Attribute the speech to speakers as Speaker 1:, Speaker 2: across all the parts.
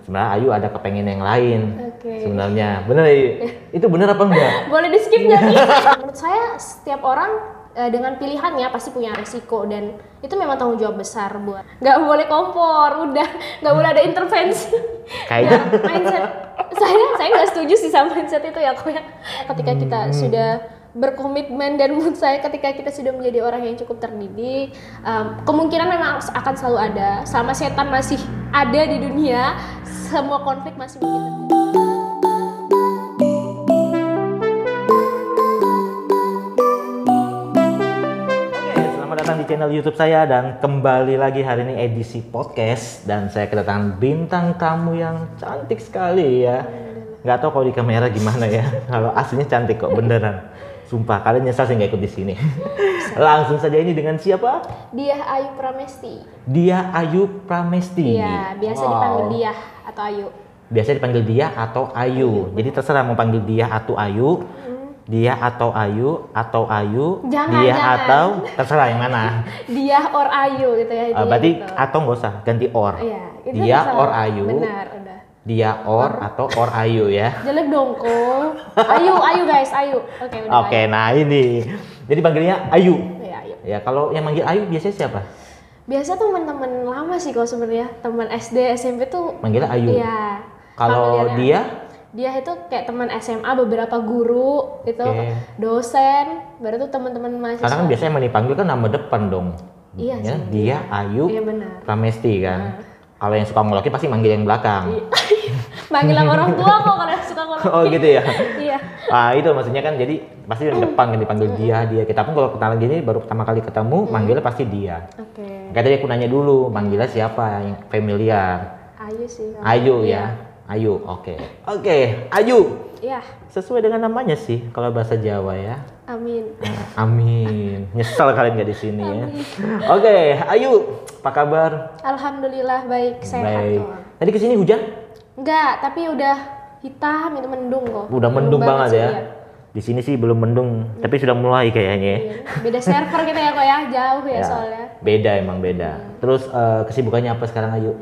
Speaker 1: sebenarnya Ayu ada kepengen yang lain. Sebenarnya bener itu bener apa enggak?
Speaker 2: Boleh di skip nggak nih? Menurut saya setiap orang dengan pilihannya pasti punya resiko dan itu memang tanggung jawab besar buat nggak boleh kompor, udah nggak boleh ada intervensi. Ya, mindset saya nggak setuju sih sama mindset itu ya, kok ya. Ketika kita sudah berkomitmen dan menurut saya ketika kita sudah menjadi orang yang cukup terdidik, kemungkinan memang akan selalu ada. Selama setan masih ada di dunia, semua konflik masih mungkin terjadi.
Speaker 1: Datang di channel YouTube saya dan kembali lagi hari ini edisi podcast dan saya kedatangan bintang tamu yang cantik sekali ya. Nggak tahu kalau di kamera gimana ya. Kalau aslinya cantik kok beneran. Sumpah kalian nyesal sih nggak ikut di sini. Langsung saja ini dengan siapa?
Speaker 2: Diah Ayu Pramesti.
Speaker 1: Diah Ayu Pramesti.
Speaker 2: Iya, biasa dipanggil Diah atau Ayu.
Speaker 1: Biasa dipanggil Diah atau Ayu. Jadi terserah mau panggil Diah atau Ayu. Dia atau Ayu
Speaker 2: jangan,
Speaker 1: dia
Speaker 2: jangan.
Speaker 1: atau terserah yang mana.
Speaker 2: Dia or Ayu gitu ya.
Speaker 1: Berarti
Speaker 2: gitu.
Speaker 1: atau nggak usah ganti or.
Speaker 2: Iya,
Speaker 1: dia or Ayu.
Speaker 2: Benar, udah.
Speaker 1: Dia or atau or Ayu ya.
Speaker 2: Jelek dong kok. Ayu guys, Ayu. Oke, udah.
Speaker 1: Oke, nah ini. Jadi panggilnya Ayu.
Speaker 2: Iya, Ayu.
Speaker 1: Ya, kalau yang manggil Ayu biasanya siapa?
Speaker 2: Biasa teman-teman lama sih kalau sebenarnya, teman SD, SMP tuh
Speaker 1: manggilnya Ayu.
Speaker 2: Iya.
Speaker 1: Kalau dia
Speaker 2: itu kayak teman SMA, beberapa guru itu, dosen, baru tuh teman-teman mahasiswa.
Speaker 1: Karena kan biasanya yang dipanggil kan nama depan dong.
Speaker 2: Iya
Speaker 1: ya,
Speaker 2: sih.
Speaker 1: Dia Ayu Pramesti kan. Kalau yang suka ngoloki pasti manggil yang belakang.
Speaker 2: Manggil sama orang tua kok kalau yang suka ngoloki.
Speaker 1: Oh gitu ya.
Speaker 2: Iya.
Speaker 1: Itu maksudnya kan jadi pasti yang depan kan dipanggil dia. Kita pun kalau kenalan gini baru pertama kali ketemu manggilnya pasti dia. Kayak tadi aku nanya dulu manggilnya siapa yang familiar.
Speaker 2: Ayu sih.
Speaker 1: Ayu ya. Ayu, oke, Ayu.
Speaker 2: Iya.
Speaker 1: Sesuai dengan namanya sih, kalau bahasa Jawa ya.
Speaker 2: Amin.
Speaker 1: Amin. Nyesal kalian nggak di sini ya. Oke, Ayu, apa kabar?
Speaker 2: Alhamdulillah baik, sehat.
Speaker 1: Baik. Tadi kesini hujan?
Speaker 2: Enggak, tapi udah hitam, itu mendung kok.
Speaker 1: Udah mendung banget ya. Di sini sih belum mendung, tapi sudah mulai kayaknya.
Speaker 2: Beda server kita ya kok ya, jauh ya soalnya.
Speaker 1: Beda emang beda. Terus kesibukannya apa sekarang Ayu?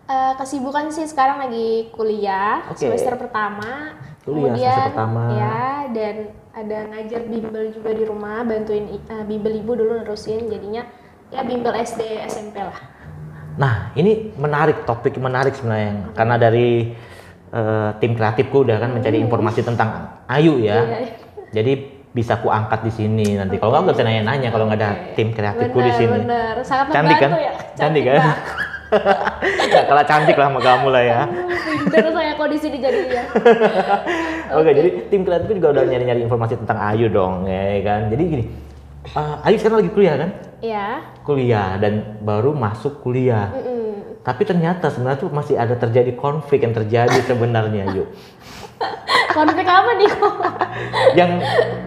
Speaker 2: Kesibukan sih sekarang lagi kuliah semester pertama.
Speaker 1: Kemudian semester pertama.
Speaker 2: Ya, dan ada ngajar bimbel juga di rumah, bantuin bimbel ibu dulu nerusin, jadinya ya bimbel SD SMP lah. Nah,
Speaker 1: ini topik menarik sebenarnya karena dari tim kreatifku udah kan mencari informasi tentang Ayu ya. Iya. Jadi bisa ku angkat di sini nanti. Kalau nggak bisa nanya-nanya kalau nggak ada tim kreatifku di sini.
Speaker 2: Bener, sangat
Speaker 1: cantik kan?
Speaker 2: Ya.
Speaker 1: Cantik kan? Ya, kalau cantik lah sama kamu lah ya.
Speaker 2: Bener saya kok di sini jadinya.
Speaker 1: Oke, jadi tim kreatif juga udah nyari-nyari informasi tentang Ayu dong, ya kan. Jadi gini, Ayu sekarang lagi kuliah kan?
Speaker 2: Iya.
Speaker 1: Kuliah dan baru masuk kuliah. Tapi ternyata sebenarnya tuh masih ada terjadi konflik yang terjadi sebenarnya, Ayu.
Speaker 2: Konflik apa nih?
Speaker 1: Yang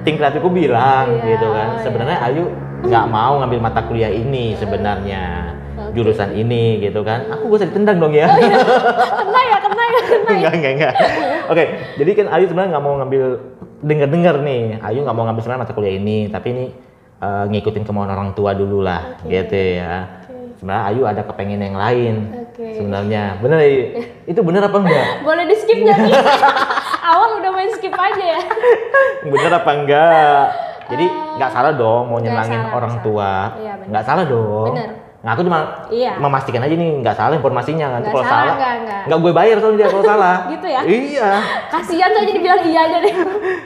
Speaker 1: tim kreatifku bilang gitu kan. Sebenarnya Ayu nggak mau ngambil mata kuliah ini sebenarnya. Jurusan ini gitu kan. Aku gak usah ditendang dong ya. Oh, iya. Kena ya. Enggak. Oke, jadi kan Ayu sebenarnya nggak mau ngambil dengar nih. Ayu nggak mau ngambil sebenarnya mata kuliah ini, tapi ini ngikutin kemauan orang tua dulu lah, gitu ya. Sebenarnya Ayu ada kepengen yang lain. Sebenarnya bener itu bener apa enggak? Boleh
Speaker 2: di skip nggak nih? Awal udah main skip aja ya.
Speaker 1: Bener apa enggak? Jadi nggak salah dong mau nyenangin orang tua. Nggak salah dong. Bener. Nah aku cuma memastikan aja nih nggak salah informasinya, nanti kalau salah nggak gue bayar soalnya kalau salah.
Speaker 2: Gitu ya?
Speaker 1: Iya.
Speaker 2: Kasian tuh jadi bilang iya aja deh.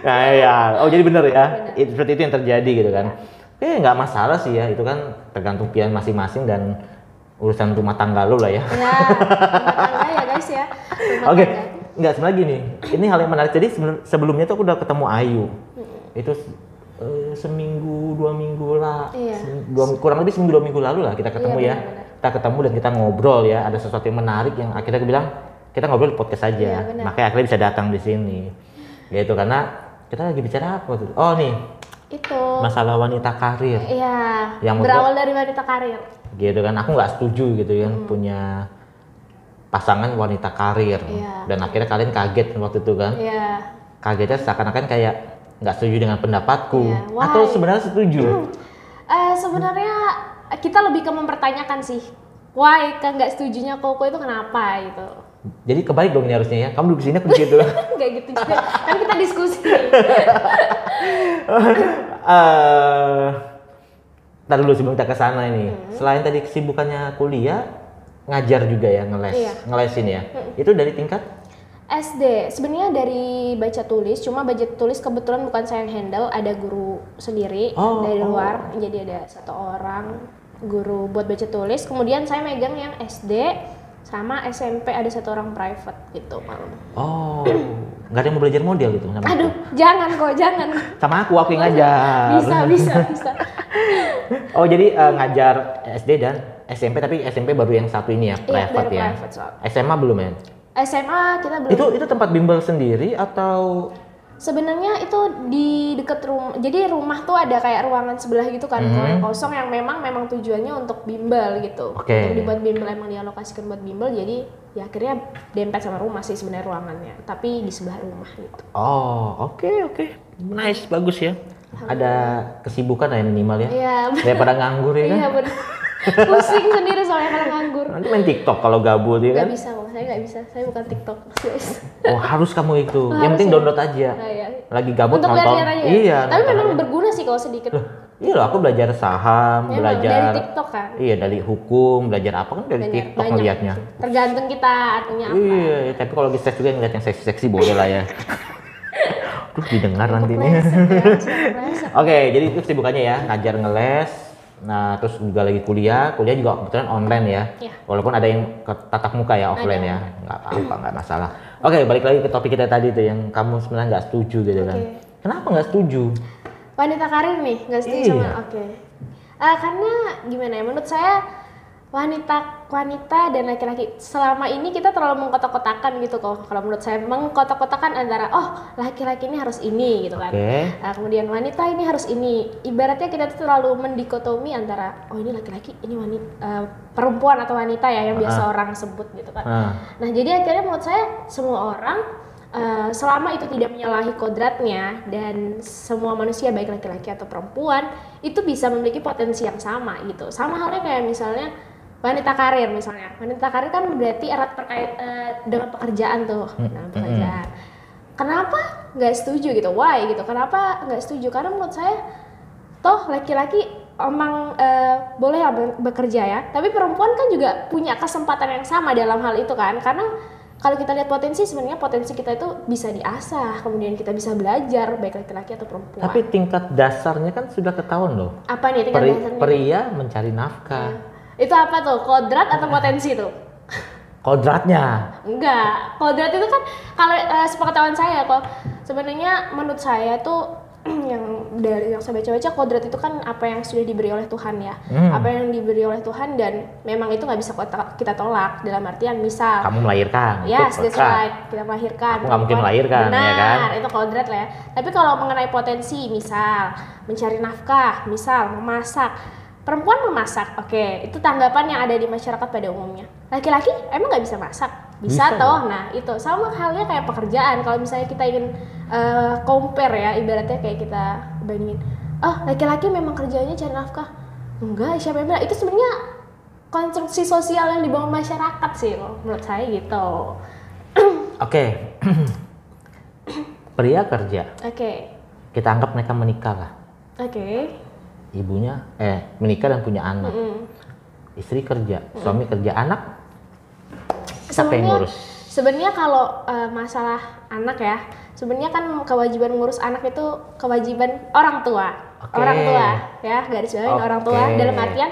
Speaker 1: Nah ya, jadi bener ya. Seperti itu yang terjadi gitu kan. Nggak masalah sih ya, itu kan tergantung pilihan masing-masing dan urusan rumah tangga lo lah ya.
Speaker 2: Ya, rumah tangga ya guys ya.
Speaker 1: Oke, nggak sebenarnya gini. Ini hal yang menarik. Jadi sebelumnya tuh aku udah ketemu Ayu. Itu seminggu 2 minggu lah, kurang lebih seminggu 2 minggu lalu lah kita ketemu ya. Kita ketemu dan kita ngobrol ya. Ada sesuatu yang menarik yang akhirnya aku bilang kita ngobrol di podcast aja. Makanya akhirnya bisa datang di sini. Gitu karena kita lagi bicara apa tuh? Oh nih.
Speaker 2: Itu.
Speaker 1: Masalah wanita karir.
Speaker 2: Iya. Yang berawal dari wanita karir.
Speaker 1: Gitu kan. Aku nggak setuju gitu kan punya pasangan wanita karir. Dan akhirnya kalian kaget waktu itu kan. Kagetnya seakan-akan kayak nggak setuju dengan pendapatku atau sebenarnya setuju?
Speaker 2: Sebenarnya kita lebih ke mempertanyakan sih, why nggak setujunya Koko itu kenapa gitu.
Speaker 1: Jadi kebalik dong ini harusnya ya. Kamu duduk sini, aku di situ.
Speaker 2: Nggak gitu juga. Kan kita diskusi.
Speaker 1: Ntar dulu sebelum kita ke sana ini. Selain tadi kesibukannya kuliah, ngajar juga ya, ngeles.
Speaker 2: Iya.
Speaker 1: Ngelesin ya. Itu dari tingkat?
Speaker 2: SD, sebenarnya dari baca tulis, cuma baca tulis kebetulan bukan saya yang handle, ada guru sendiri dari luar, jadi ada 1 orang guru buat baca tulis. Kemudian saya megang yang SD sama SMP, ada 1 orang private gitu.
Speaker 1: Oh, nggak ada yang mau belajar model gitu? Sama
Speaker 2: Aduh,
Speaker 1: aku?
Speaker 2: jangan kok, jangan.
Speaker 1: Sama aku yang ngajar.
Speaker 2: Bisa.
Speaker 1: Oh jadi ngajar SD dan SMP, tapi SMP baru yang satu ini ya, private
Speaker 2: dari
Speaker 1: ya.
Speaker 2: private, soal.
Speaker 1: SMA belum ya?
Speaker 2: SMA kita belum.
Speaker 1: Itu tempat bimbel sendiri atau?
Speaker 2: Sebenarnya itu di deket rumah. Jadi rumah tuh ada kayak ruangan sebelah gitu kan, kosong yang memang tujuannya untuk bimbel gitu.
Speaker 1: Oke.
Speaker 2: Untuk dibuat bimbel, emang dialokasikan buat bimbel. Jadi ya akhirnya dempet sama rumah sih sebenarnya ruangannya, tapi di sebelah rumah gitu.
Speaker 1: Oh, oke. Nice, bagus ya. Ada kesibukan ya minimal ya.
Speaker 2: Iya.
Speaker 1: Daripada nganggur ya kan.
Speaker 2: Iya benar. Pusing sendiri soalnya kalau nganggur.
Speaker 1: Nanti main TikTok kalau gabut ya kan.
Speaker 2: Gak bisa kok, saya nggak bisa. Saya bukan TikTok.
Speaker 1: Oh, harus kamu itu. Yang penting
Speaker 2: Harus ya.
Speaker 1: download aja.
Speaker 2: Nah, ya.
Speaker 1: Lagi gabut
Speaker 2: Untuk
Speaker 1: nonton.
Speaker 2: belajar aja.
Speaker 1: Iya.
Speaker 2: Tapi
Speaker 1: nonton
Speaker 2: memang
Speaker 1: aja.
Speaker 2: berguna sih kalau sedikit.
Speaker 1: Iya loh, aku belajar saham,
Speaker 2: Memang
Speaker 1: belajar
Speaker 2: dari TikTok kan.
Speaker 1: Iya, dari hukum, belajar apa kan dari TikTok ngeliatnya.
Speaker 2: Tergantung kita artinya apa.
Speaker 1: Iya, tapi kalau lagi stres juga ngeliat yang seksi-seksi boleh lah ya. Duh, didengar nanti nih.
Speaker 2: Kepleset.
Speaker 1: Oke, jadi itu kesibukannya ya, ngajar ngeles. Nah, terus juga lagi kuliah juga kebetulan online ya.
Speaker 2: Iya.
Speaker 1: Walaupun ada yang tatap muka ya, offline ya. Nggak apa-apa, nggak masalah. Oke, balik lagi ke topik kita tadi tuh yang kamu sebenarnya nggak setuju gitu kan.
Speaker 2: Oke.
Speaker 1: Kenapa nggak setuju?
Speaker 2: Wanita karir nih, nggak setuju
Speaker 1: Iya.
Speaker 2: sama. Oke. Karena gimana ya? Menurut saya wanita dan laki-laki selama ini kita terlalu mengkotak-kotakan gitu kok. Kalau menurut saya mengkotak-kotakan antara laki-laki ini harus ini gitu kan.
Speaker 1: Oke.
Speaker 2: Kemudian wanita ini harus ini. Ibaratnya kita tuh terlalu mendikotomi antara ini laki-laki, ini wanita, perempuan atau wanita ya yang biasa orang sebut gitu kan. Nah, jadi akhirnya menurut saya semua orang selama itu tidak menyalahi kodratnya dan semua manusia baik laki-laki atau perempuan itu bisa memiliki potensi yang sama gitu. Sama halnya kayak misalnya wanita karir misalnya. Wanita karir kan berarti erat terkait dengan pekerjaan tuh, dalam pekerjaan. Kenapa nggak setuju gitu? Why gitu? Kenapa nggak setuju? Karena menurut saya toh laki-laki emang boleh bekerja ya, tapi perempuan kan juga punya kesempatan yang sama dalam hal itu kan, karena kalau kita lihat potensi, sebenarnya potensi kita itu bisa diasah, kemudian kita bisa belajar baik laki-laki atau perempuan.
Speaker 1: Tapi tingkat dasarnya kan sudah ketahuan loh.
Speaker 2: Apa nih tingkat dasarnya?
Speaker 1: Pria mencari nafkah.
Speaker 2: Itu apa tuh? Kodrat atau potensi tuh?
Speaker 1: Kodratnya.
Speaker 2: Enggak, kodrat itu kan kalau sepengetahuan saya kok sebenarnya menurut saya tuh yang dari yang saya baca-baca, kodrat itu kan apa yang sudah diberi oleh Tuhan ya. Apa yang diberi oleh Tuhan dan memang itu nggak bisa kita tolak, dalam artian misal
Speaker 1: Kamu melahirkan.
Speaker 2: yes,
Speaker 1: itu
Speaker 2: that's
Speaker 1: kodrat.
Speaker 2: right, kita melahirkan.
Speaker 1: Aku nggak mungkin melahirkan,
Speaker 2: benar,
Speaker 1: ya kan?
Speaker 2: itu kodrat lah ya. Tapi kalau mengenai potensi, misal mencari nafkah, misal memasak, perempuan memasak, oke, itu tanggapan yang ada di masyarakat pada umumnya. Laki-laki emang nggak bisa masak? Bisa toh. Nah, itu sama halnya kayak pekerjaan. Kalau misalnya kita ingin compare ya, ibaratnya kayak kita bandingin, laki-laki memang kerjanya cari nafkah. Enggak, siapa yang bilang? Itu sebenarnya konstruksi sosial yang dibangun masyarakat sih, menurut saya gitu.
Speaker 1: Oke. Pria kerja.
Speaker 2: Oke.
Speaker 1: Kita anggap mereka menikah lah.
Speaker 2: Oke.
Speaker 1: Ibunya menikah dan punya anak. Istri kerja, suami kerja, anak siapa yang ngurus?
Speaker 2: Sebenarnya kalau masalah anak ya, sebenarnya kan kewajiban ngurus anak itu kewajiban orang tua.
Speaker 1: Oke.
Speaker 2: Orang tua ya, garis bawahin orang tua dalam artian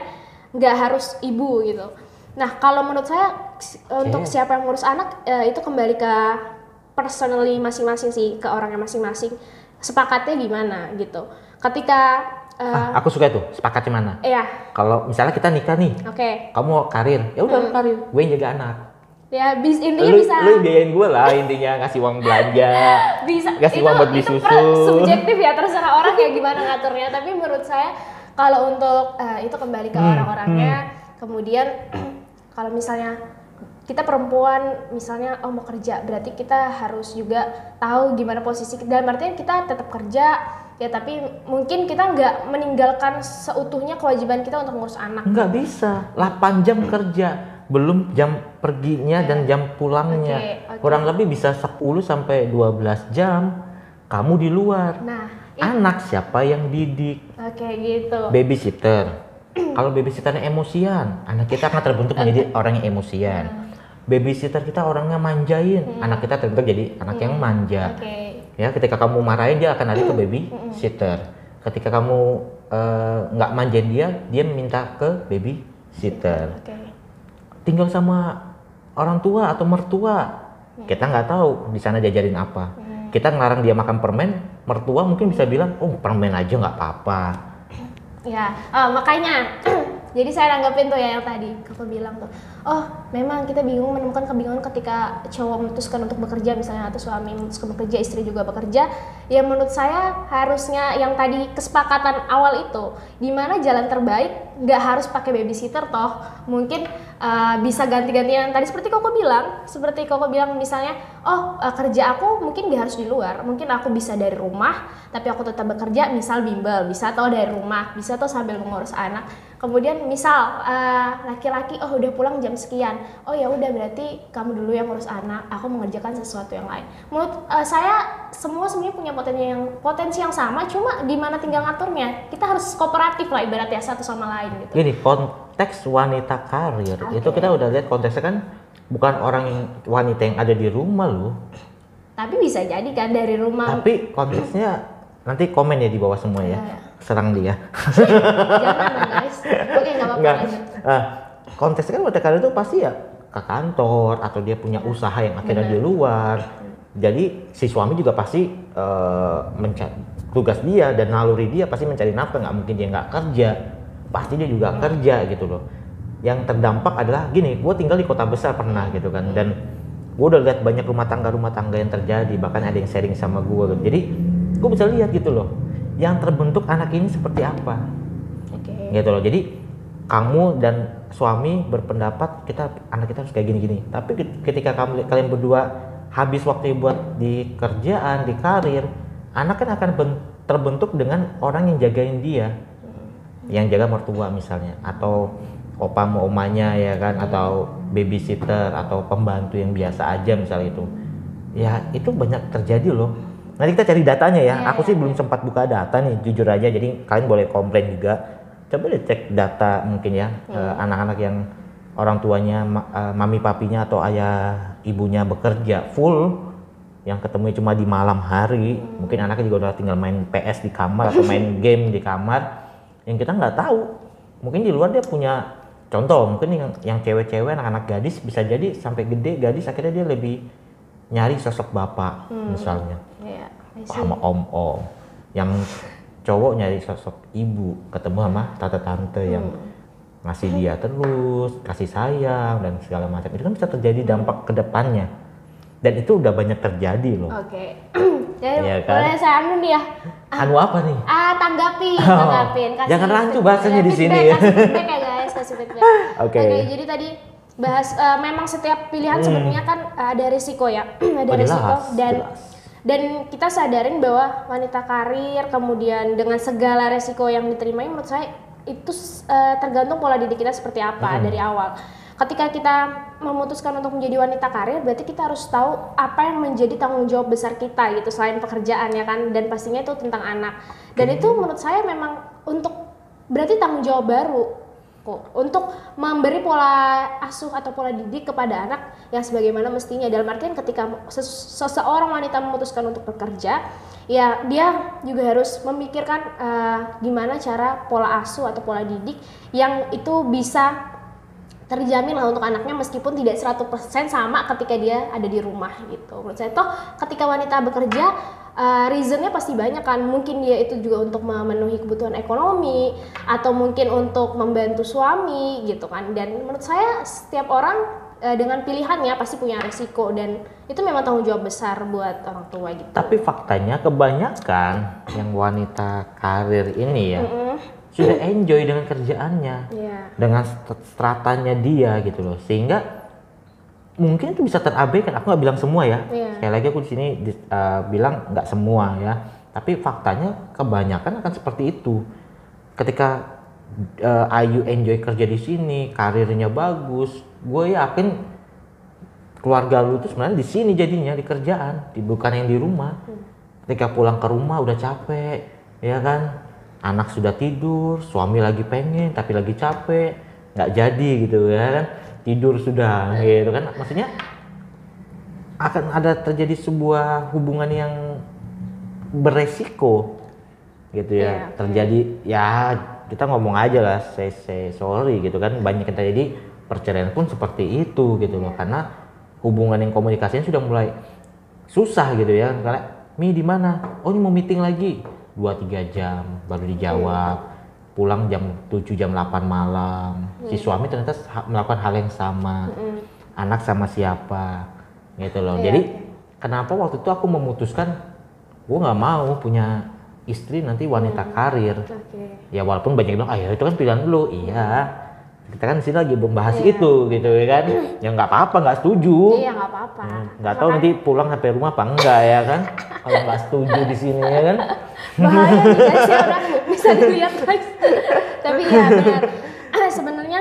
Speaker 2: nggak harus ibu gitu. Nah, kalau menurut saya untuk siapa yang ngurus anak itu kembali ke personally masing-masing sih, ke orangnya masing-masing. Sepakatnya gimana gitu. Ketika
Speaker 1: Aku suka itu, sepakatnya mana?
Speaker 2: iya.
Speaker 1: Kalau misalnya kita nikah nih,
Speaker 2: Oke.
Speaker 1: kamu mau karir, ya udah lu karir, gue yang jaga anak.
Speaker 2: Ya, intinya bisa.
Speaker 1: Lu biayain gue lah, intinya ngasih uang belanja,
Speaker 2: Bisa.
Speaker 1: ngasih uang buat beli susu.
Speaker 2: Subjektif ya, terserah orang kayak gimana ngaturnya. Tapi menurut saya kalau untuk itu kembali ke orang-orangnya. Kemudian kalau misalnya kita perempuan misalnya mau kerja, berarti kita harus juga tahu gimana posisi kita. Dalam artian kita tetap kerja ya, tapi mungkin kita nggak meninggalkan seutuhnya kewajiban kita untuk ngurus anak.
Speaker 1: Nggak bisa, 8 jam kerja. belum jam perginya dan jam pulangnya. Kurang lebih bisa 10 sampai 12 jam kamu di luar.
Speaker 2: Nah,
Speaker 1: anak siapa yang didik?
Speaker 2: Gitu.
Speaker 1: Babysitter. Kalau babysitternya emosian, anak kita akan terbentuk menjadi orang yang emosian. Babysitter kita orangnya manjain, anak kita terbentuk jadi anak yang manja. Ya, ketika kamu marahin dia akan lari ke babysitter. Ketika kamu nggak manjain dia minta ke babysitter. Tinggal sama orang tua atau mertua, kita nggak tahu di sana diajarin apa. Kita ngelarang dia makan permen, mertua mungkin bisa bilang, oh permen aja nggak apa-apa.
Speaker 2: Ya, makanya jadi saya nanggepin tuh ya yang tadi kakak bilang tuh, oh memang kita menemukan kebingungan ketika cowok memutuskan untuk bekerja misalnya, atau suami memutuskan bekerja, istri juga bekerja. Ya menurut saya harusnya yang tadi kesepakatan awal itu, dimana jalan terbaik nggak harus pakai babysitter toh, mungkin bisa ganti-gantian tadi seperti koko bilang misalnya, kerja aku mungkin nggak harus di luar, mungkin aku bisa dari rumah tapi aku tetap bekerja, misal bimbel bisa atau dari rumah, bisa atau sambil mengurus anak. Kemudian misal laki-laki udah pulang jam sekian, ya udah berarti kamu dulu yang ngurus anak, aku mengerjakan sesuatu yang lain. Menurut saya semua sebenarnya punya potensi yang sama, cuma di mana tinggal ngaturnya. Kita harus kooperatif lah ibaratnya satu sama lain gitu.
Speaker 1: Gini, konteks wanita karir itu kita udah lihat konteksnya kan bukan wanita yang ada di rumah loh.
Speaker 2: Tapi bisa jadi kan dari rumah.
Speaker 1: Tapi konteksnya nanti komen ya di bawah semua ya. Serang dia.
Speaker 2: Jangan guys. Oke, nggak apa-apa lanjut.
Speaker 1: Konteksnya kan wanita karir itu pasti ya ke kantor atau dia punya usaha yang akhirnya di luar. Jadi si suami juga pasti tugas dia dan naluri dia pasti mencari nafkah, nggak mungkin dia nggak kerja, pasti dia juga kerja gitu loh. Yang terdampak adalah gini, gue tinggal di kota besar pernah gitu kan, dan gue udah lihat banyak rumah tangga yang terjadi, bahkan ada yang sharing sama gue, jadi gue bisa lihat gitu loh, yang terbentuk anak ini seperti apa, gitu loh. Jadi kamu dan suami berpendapat anak kita harus kayak gini-gini, tapi ketika kalian berdua habis waktu buat di kerjaan, di karir, anak kan akan terbentuk dengan orang yang jagain dia, yang jaga mertua misalnya, atau opa sama omanya ya kan, atau babysitter atau pembantu yang biasa aja misalnya itu. Ya itu banyak terjadi loh. Nanti kita cari datanya ya. Aku sih belum sempat buka data nih, jujur aja. Jadi kalian boleh komplain juga. Coba deh cek data mungkin ya, anak-anak yang orang tuanya, mami papinya atau ayah ibunya bekerja full, yang ketemu cuma di malam hari, mungkin anaknya juga udah tinggal main PS di kamar atau main game di kamar, yang kita nggak tahu. Mungkin di luar dia punya contoh, mungkin yang cewek-cewek, anak-anak gadis bisa jadi sampai gede gadis akhirnya dia lebih nyari sosok bapak misalnya, sama om-om. Yang cowok nyari sosok ibu, ketemu sama tante-tante yang ngasih dia terus, kasih sayang dan segala macam. Itu kan bisa terjadi dampak ke depannya. Dan itu udah banyak terjadi loh. Jadi
Speaker 2: ya kan? Boleh saya anu nih ya.
Speaker 1: Anu apa nih?
Speaker 2: Tanggapin.
Speaker 1: Jangan rancu bahasanya di sini ya.
Speaker 2: Kasih feedback ya guys, kasih feedback. Oke, jadi tadi bahas memang setiap pilihan sebenarnya kan ada risiko ya. Ada risiko dan kita sadarin bahwa wanita karir kemudian dengan segala resiko yang diterimanya, menurut saya itu tergantung pola didik kita seperti apa dari awal. Ketika kita memutuskan untuk menjadi wanita karir, berarti kita harus tahu apa yang menjadi tanggung jawab besar kita gitu, selain pekerjaan ya kan, dan pastinya itu tentang anak. Dan itu menurut saya memang berarti tanggung jawab baru kok untuk memberi pola asuh atau pola didik kepada anak yang sebagaimana mestinya. Dalam artian ketika seseorang wanita memutuskan untuk bekerja, ya dia juga harus memikirkan gimana cara pola asuh atau pola didik yang itu bisa terjamin lah untuk anaknya, meskipun tidak 100% sama ketika dia ada di rumah gitu. Menurut saya toh ketika wanita bekerja, reasonnya pasti banyak kan, mungkin dia itu juga untuk memenuhi kebutuhan ekonomi atau mungkin untuk membantu suami gitu kan. Dan menurut saya setiap orang dengan pilihannya pasti punya resiko, dan itu memang tanggung jawab besar buat orang tua gitu.
Speaker 1: Tapi faktanya kebanyakan yang wanita karir ini ya sudah enjoy dengan kerjaannya, dengan stratanya dia gitu loh, sehingga mungkin itu bisa terabaikan. Aku nggak bilang semua ya, sekali lagi aku di sini bilang nggak semua ya, tapi faktanya kebanyakan akan seperti itu. Ketika Ayu enjoy kerja di sini, karirnya bagus, gue yakin keluarga lu tuh sebenarnya di sini jadinya, di kerjaan, bukan yang di rumah. Ketika pulang ke rumah udah capek, ya kan, anak sudah tidur, suami lagi pengen tapi lagi capek, nggak jadi gitu ya kan, tidur sudah gitu kan, maksudnya akan ada terjadi sebuah hubungan yang beresiko gitu ya. Terjadi ya, kita ngomong aja lah, say sorry gitu kan, banyak yang terjadi perceraian pun seperti itu gitu loh, karena hubungan yang komunikasinya sudah mulai susah gitu ya. Karena Mi di mana? Oh, ini mau meeting lagi 2-3 jam baru dijawab, pulang jam 7 jam 8 malam. Si suami ternyata melakukan hal yang sama, anak sama siapa gitu loh. Jadi kenapa waktu itu aku memutuskan gue nggak mau punya istri nanti wanita karir. Ya walaupun banyak bilang, ya itu kan pilihan lu. Iya, kita kan di sini lagi membahas itu gitu ya kan. Ya nggak apa-apa, nggak setuju.
Speaker 2: Iya, nggak apa-apa.
Speaker 1: Nggak tahu nanti pulang sampai rumah apa enggak ya kan. Kalau nggak setuju di sini ya kan.
Speaker 2: Bahaya nih guys, ya udah bisa dilihat guys. Tapi ya benar. Sebenarnya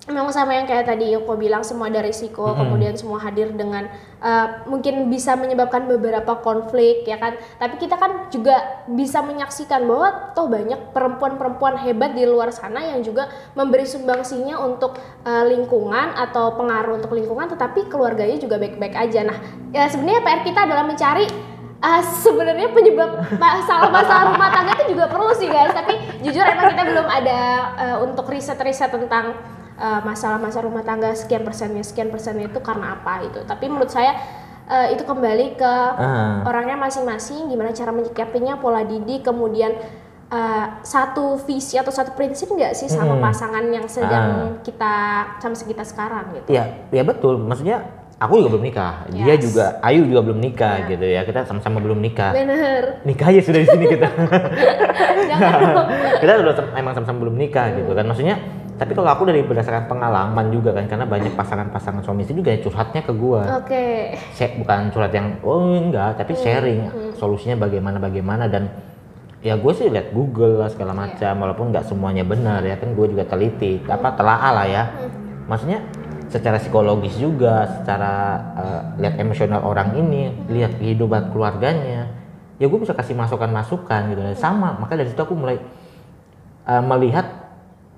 Speaker 2: memang sama yang kayak tadi Yoko bilang, semua ada risiko, kemudian semua hadir dengan mungkin bisa menyebabkan beberapa konflik ya kan. Tapi kita kan juga bisa menyaksikan bahwa toh banyak perempuan-perempuan hebat di luar sana yang juga memberi sumbangsinya untuk lingkungan atau pengaruh untuk lingkungan, tetapi keluarganya juga baik-baik aja. Nah, ya sebenarnya PR kita adalah mencari sebenarnya penyebab masalah rumah tangga itu juga perlu sih guys. Tapi jujur emang kita belum ada untuk riset-riset tentang masalah-masalah rumah tangga sekian persennya itu karena apa itu. Tapi menurut saya itu kembali ke orangnya masing-masing, gimana cara menyikapinya, pola didik, kemudian satu visi atau satu prinsip nggak sih sama pasangan yang sedang kita sekarang gitu.
Speaker 1: Ya betul, maksudnya aku juga belum nikah, dia juga, Ayu juga belum nikah gitu ya, kita sama-sama belum nikah.
Speaker 2: Bener.
Speaker 1: Nikah aja sudah di sini kita.
Speaker 2: Jangan.
Speaker 1: Kita udah emang sama-sama belum nikah gitu kan, maksudnya. Tapi kalau aku dari berdasarkan pengalaman juga kan, karena banyak pasangan-pasangan suami istri juga yang curhatnya ke gua. Bukan curhat yang enggak, tapi sharing solusinya bagaimana dan ya gue sih lihat Google lah segala macam, walaupun nggak semuanya benar ya kan, gue juga teliti, telaah lah ya. Maksudnya secara psikologis juga, secara lihat emosional orang ini, lihat kehidupan keluarganya, ya gue bisa kasih masukan-masukan gitu. Sama, maka dari situ aku mulai melihat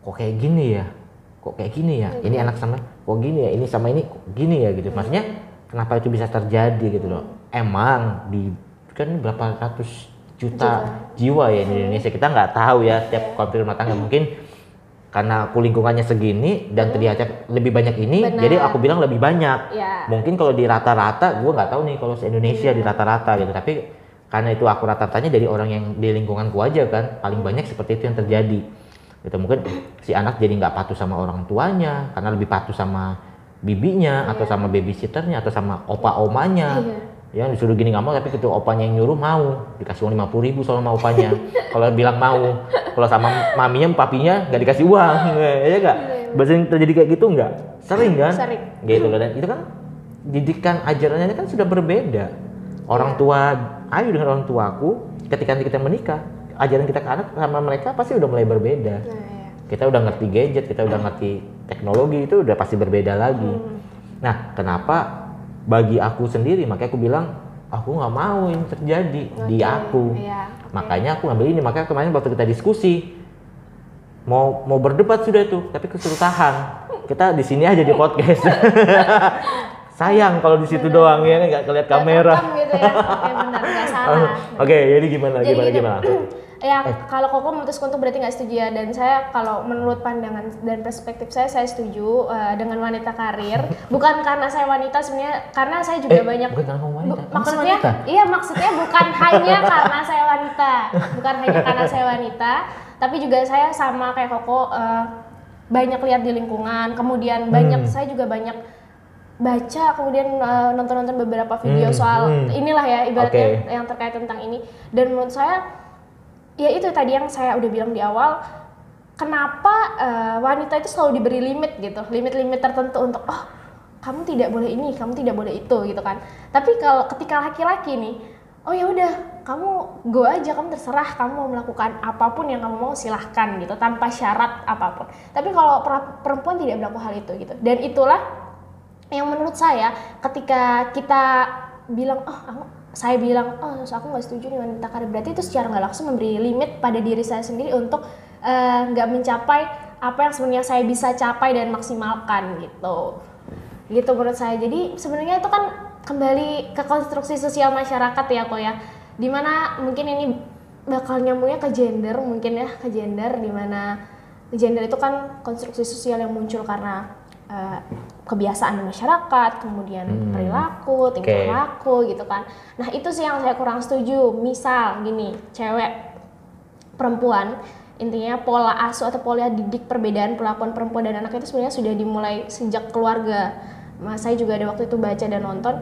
Speaker 1: kok kayak gini ya, ini anak sama kok gini ya, ini sama ini kok gini ya gitu. Maksudnya kenapa itu bisa terjadi gitu loh. Emang di kan berapa ratus juta jiwa ya di Indonesia, kita nggak tahu ya setiap konflik rumah tangga. Mungkin karena aku lingkungannya segini dan terlihat lebih banyak ini, jadi aku bilang lebih banyak. Mungkin kalau di rata-rata, gue nggak tahu nih kalau se-Indonesia di rata-rata gitu, tapi karena itu aku rata-ratanya dari orang yang di lingkunganku aja kan, paling banyak seperti itu yang terjadi gitu. Mungkin si anak jadi nggak patuh sama orang tuanya karena lebih patuh sama bibinya atau sama babysitternya atau sama opa-omanya. Ya disuruh gini nggak mau, tapi ketua opanya yang nyuruh mau, dikasih uang 50.000 sama opanya. Kalau bilang mau, kalau sama maminya papinya nggak dikasih uang, ya nggak? Biasanya terjadi kayak gitu nggak? Sering kan?
Speaker 2: Sering.
Speaker 1: Gitu loh, dan itu kan didikan ajarannya kan sudah berbeda. Orang tua Ayu dengan orang tuaku ketika nanti kita menikah, ajaran kita ke anak sama mereka pasti udah mulai berbeda. Kita udah ngerti gadget, kita udah ngerti teknologi, itu udah pasti berbeda lagi. Nah, kenapa bagi aku sendiri, makanya aku bilang aku nggak mau ini terjadi di aku. Makanya aku ngambil ini. Makanya kemarin waktu kita diskusi mau berdebat sudah itu, tapi kesuruh tahan. Kita di sini aja di podcast. Sayang kalau di situ doang ya, nggak kelihatan kamera.
Speaker 2: Gitu ya. Oke, benar, nggak salah.
Speaker 1: Oke, jadi gimana?
Speaker 2: Ya, kalau Koko memutuskan untuk berarti nggak setuju ya, dan saya kalau menurut pandangan dan perspektif saya setuju dengan wanita karir. Bukan karena saya wanita sebenarnya, karena saya juga banyak.
Speaker 1: Bukan karena wanita.
Speaker 2: Maksudnya, iya maksudnya bukan hanya karena saya wanita, tapi juga saya sama kayak Koko banyak lihat di lingkungan, kemudian saya juga banyak baca, kemudian nonton beberapa video soal inilah ya ibaratnya yang terkait tentang ini. Dan menurut saya ya itu tadi yang saya udah bilang di awal, kenapa wanita itu selalu diberi limit gitu, limit tertentu untuk kamu tidak boleh ini, kamu tidak boleh itu gitu kan. Tapi kalau ketika laki-laki nih, oh ya udah kamu go aja, kamu terserah, kamu mau melakukan apapun yang kamu mau silahkan gitu tanpa syarat apapun. Tapi kalau perempuan tidak berlaku hal itu gitu. Dan itulah yang menurut saya ketika kita bilang saya bilang aku nggak setuju dengan wanita karir, berarti itu secara nggak langsung memberi limit pada diri saya sendiri untuk nggak mencapai apa yang sebenarnya saya bisa capai dan maksimalkan gitu menurut saya. Jadi sebenarnya itu kan kembali ke konstruksi sosial masyarakat ya kok ya, dimana mungkin ini bakal nyambungnya ke gender mungkin ya, ke gender, dimana gender itu kan konstruksi sosial yang muncul karena kebiasaan masyarakat, kemudian perilaku, tingkah laku gitu kan. Nah itu sih yang saya kurang setuju. Misal gini, cewek, perempuan, intinya pola asuh atau pola didik perbedaan perlakuan perempuan dan anak itu sebenarnya sudah dimulai sejak keluarga. Saya juga ada waktu itu baca dan nonton,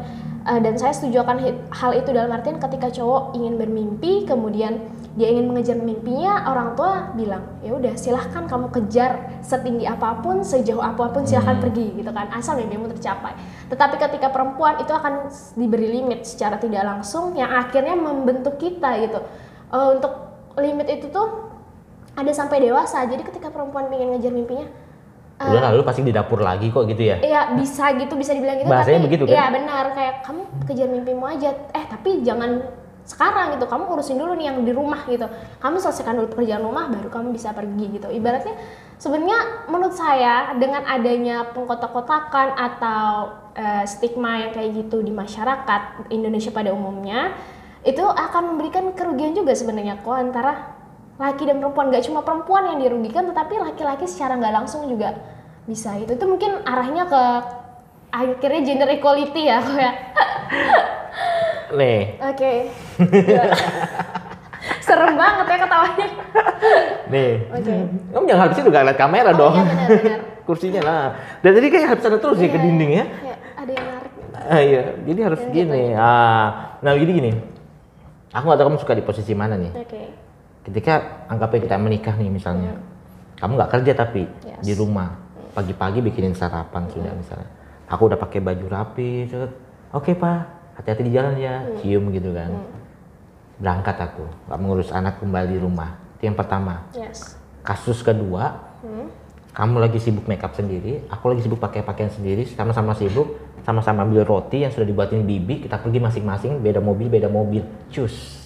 Speaker 2: dan saya setuju akan hal itu dalam artian ketika cowok ingin bermimpi, kemudian dia ingin mengejar mimpinya, orang tua bilang ya udah silahkan kamu kejar setinggi apapun, sejauh apapun silahkan pergi gitu kan, asal mimpimu tercapai. Tetapi ketika perempuan itu akan diberi limit secara tidak langsung yang akhirnya membentuk kita gitu. Untuk limit itu tuh ada sampai dewasa. Jadi ketika perempuan ingin ngejar mimpinya,
Speaker 1: udah lalu pasti di dapur lagi kok gitu ya?
Speaker 2: Iya bisa gitu, bisa dibilang gitu.
Speaker 1: Bahasanya
Speaker 2: tapi
Speaker 1: begitu kan?
Speaker 2: Iya benar, kayak kamu kejar mimpimu aja. Tapi jangan sekarang gitu, kamu urusin dulu nih yang di rumah gitu. Kamu selesaikan dulu pekerjaan rumah, baru kamu bisa pergi gitu. Ibaratnya sebenarnya menurut saya dengan adanya pengkotak-kotakan atau stigma yang kayak gitu di masyarakat Indonesia pada umumnya, itu akan memberikan kerugian juga sebenarnya kok antara laki dan perempuan. Gak cuma perempuan yang dirugikan, tetapi laki-laki secara nggak langsung juga bisa gitu. Itu mungkin arahnya ke akhirnya gender equality ya kok ya.
Speaker 1: Nih.
Speaker 2: Oke. Serem banget ya ketawanya.
Speaker 1: Nih. Kamu jangan habis itu gak lihat kamera dong.
Speaker 2: Iya benar.
Speaker 1: Kursinya lah. Dan tadi kayak harus ada terus ke dinding ya.
Speaker 2: Ada yang narik.
Speaker 1: Iya, jadi harus gini. Nah gini. Aku gak tahu kamu suka di posisi mana nih. Ketika anggapnya kita menikah nih misalnya. Kamu gak kerja tapi di rumah. Pagi-pagi bikinin sarapan sudah misalnya. Aku udah pakai baju rapi. Oke pak, hati-hati di jalan ya, cium gitu kan. Berangkat aku, gak mengurus anak kembali di rumah. Itu yang pertama. Kasus kedua, kamu lagi sibuk make up sendiri, aku lagi sibuk pakai pakaian sendiri, sama-sama sibuk, sama-sama ambil roti yang sudah dibuatin bibi, kita pergi masing-masing, beda mobil, cus.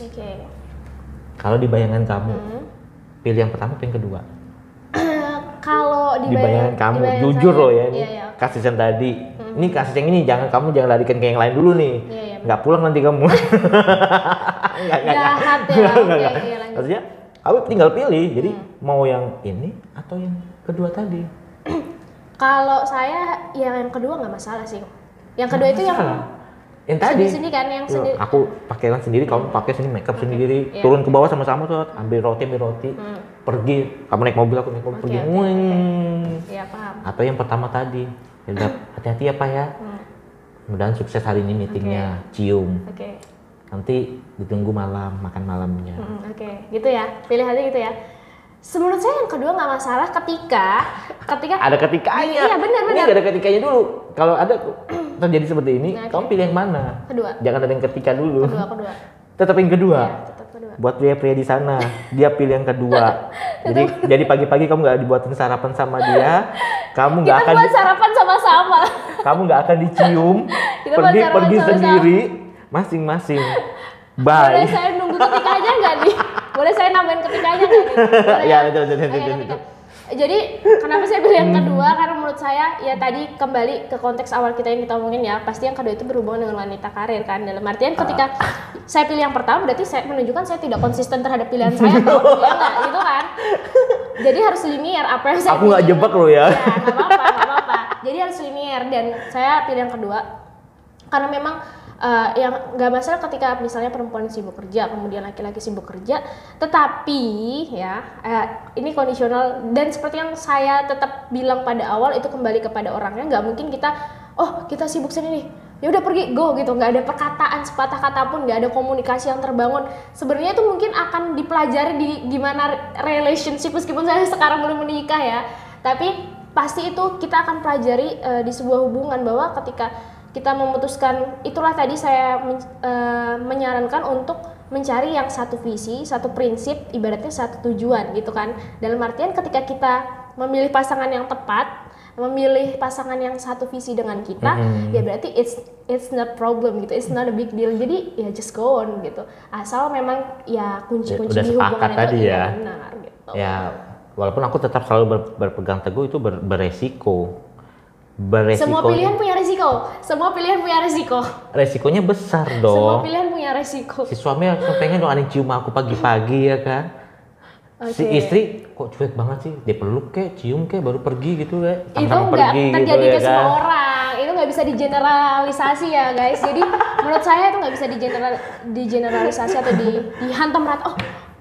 Speaker 1: Kalau di bayangan kamu, pilih yang pertama atau yang kedua?
Speaker 2: Kalau
Speaker 1: di bayangan kamu, jujur loh ya ini. Kasus yang tadi, ini kasus yang ini jangan larikan ke yang lain dulu nih. Nggak pulang nanti kamu.
Speaker 2: Jahat ya.
Speaker 1: Maksudnya kamu tinggal pilih, jadi mau yang ini atau yang kedua tadi.
Speaker 2: Kalau saya yang kedua nggak masalah sih. Yang kedua itu yang
Speaker 1: tadi
Speaker 2: sendiri kan, yang sendiri.
Speaker 1: Aku pakaian sendiri, kamu pakai sini make up sendiri, turun ke bawah sama-sama tuh, ambil roti, pergi, kamu naik mobil, aku naik mobil, pergi.
Speaker 2: Iya paham.
Speaker 1: Atau yang pertama tadi, hati-hati ya pak ya. Mudah-mudahan sukses hari ini meetingnya, cium. Nanti ditunggu makan malamnya.
Speaker 2: Gitu ya, pilih hati gitu ya. Menurut saya yang kedua nggak masalah ketika
Speaker 1: ada ketikanya.
Speaker 2: Iya benar.
Speaker 1: Ini ada ketikanya dulu. Kalau ada terjadi seperti ini, kamu pilih yang mana?
Speaker 2: Kedua.
Speaker 1: Jangan ada yang ketika dulu.
Speaker 2: Kedua.
Speaker 1: Tetap yang kedua.
Speaker 2: Iya, tetap kedua.
Speaker 1: Buat pria-pria di sana, dia pilih yang kedua. jadi pagi-pagi kamu nggak dibuatin sarapan sama dia, kamu nggak akan
Speaker 2: buat sarapan sama-sama.
Speaker 1: Kamu nggak akan dicium. pergi sendiri masing-masing. Bye.
Speaker 2: Boleh saya nunggu ketikanya nggak nih? Boleh saya nambahin ketikanya nggak nih? Boleh
Speaker 1: ya, itu.
Speaker 2: Jadi kenapa saya pilih yang kedua? Karena menurut saya ya tadi kembali ke konteks awal kita yang kita omongin ya, pasti yang kedua itu berhubungan dengan wanita karir kan. Dalam artian ketika saya pilih yang pertama berarti saya menunjukkan saya tidak konsisten terhadap pilihan saya atau ya nggak gitu kan. Jadi harus linear apa yang saya
Speaker 1: Aku nggak jebak lo ya.
Speaker 2: Ya nggak apa-apa. Jadi harus linear dan saya pilih yang kedua karena memang yang nggak masalah ketika misalnya perempuan sibuk kerja, kemudian laki-laki sibuk kerja, tetapi ya ini kondisional dan seperti yang saya tetap bilang pada awal itu kembali kepada orangnya. Nggak mungkin kita sibuk sini nih, ya udah pergi go gitu, nggak ada perkataan sepatah kata pun, nggak ada komunikasi yang terbangun. Sebenarnya itu mungkin akan dipelajari di gimana relationship meskipun saya sekarang belum menikah ya, tapi pasti itu kita akan pelajari di sebuah hubungan bahwa ketika kita memutuskan, itulah tadi saya menyarankan untuk mencari yang satu visi, satu prinsip, ibaratnya satu tujuan gitu kan. Dalam artian ketika kita memilih pasangan yang tepat, memilih pasangan yang satu visi dengan kita, ya berarti it's not problem gitu, it's not a big deal. Jadi ya just go on gitu. Asal memang ya kunci-kunci di hubungan itu
Speaker 1: ya.
Speaker 2: Benar gitu.
Speaker 1: Ya walaupun aku tetap selalu berpegang teguh itu beresiko.
Speaker 2: Semua pilihan punya resiko. Semua pilihan punya resiko.
Speaker 1: Resikonya besar dong.
Speaker 2: Semua pilihan punya resiko.
Speaker 1: Si suami langsung pengen dong ada cium aku pagi-pagi ya kan. Si istri kok cuek banget sih, dia peluk kek, cium kek, baru pergi gitu ya.
Speaker 2: Itu nggak terjadi ke semua orang, itu nggak bisa digeneralisasi ya guys. Jadi menurut saya itu nggak bisa digeneralisasi atau dihantam rata. Oh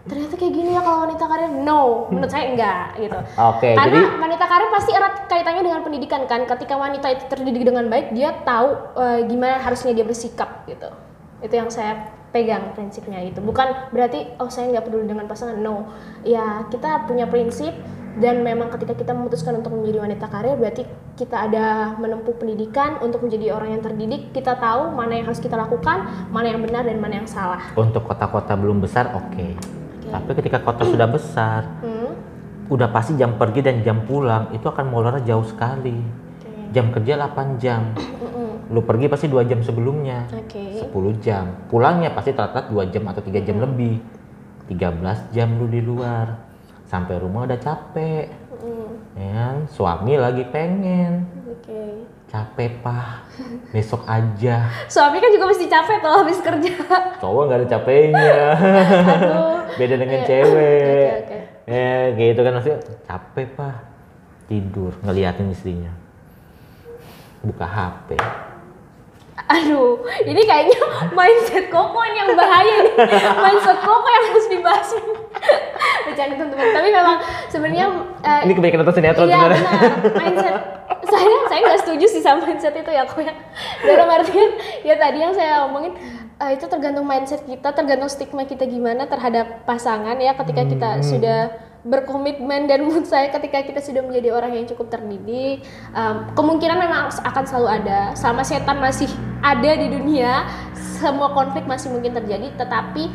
Speaker 2: ternyata kayak gini ya kalau wanita karir. No, menurut saya enggak gitu. Karena wanita karir pasti erat kaitannya dengan pendidikan kan. Ketika wanita itu terdidik dengan baik, dia tahu gimana harusnya dia bersikap gitu. Itu yang saya pegang prinsipnya itu. Bukan berarti saya nggak peduli dengan pasangan. No, ya kita punya prinsip dan memang ketika kita memutuskan untuk menjadi wanita karir berarti kita ada menempuh pendidikan untuk menjadi orang yang terdidik. Kita tahu mana yang harus kita lakukan, mana yang benar dan mana yang salah.
Speaker 1: Untuk kota-kota belum besar oke. Tapi ketika kota sudah besar, udah pasti jam pergi dan jam pulang itu akan molornya jauh sekali. Jam kerja 8 jam. Lu pergi pasti 2 jam sebelumnya. 10 jam. Pulangnya pasti telat 2 jam atau 3 jam lebih. 13 jam lu di luar. Sampai rumah udah capek. Ya, suami lagi pengen. Capek pak, besok aja.
Speaker 2: Suami kan juga mesti capek tuh habis kerja.
Speaker 1: Cowok nggak ada capeknya. Beda dengan cewek. Ya gitu kan, maksudnya capek pak, tidur ngeliatin istrinya, buka HP.
Speaker 2: Aduh, ini kayaknya mindset Koko ini yang bahaya nih. Mindset Koko yang harus dibahas. Bercanda teman-teman. Tapi memang sebenarnya
Speaker 1: ini kebanyakan nonton sinetron sebenarnya.
Speaker 2: Iya benar. Mindset saya nggak setuju sih sama mindset itu ya kok ya. Dalam artian ya tadi yang saya omongin itu tergantung mindset kita, tergantung stigma kita gimana terhadap pasangan ya ketika kita sudah berkomitmen. Dan menurut saya ketika kita sudah menjadi orang yang cukup terdidik, kemungkinan memang akan selalu ada, sama setan masih ada di dunia, semua konflik masih mungkin terjadi, tetapi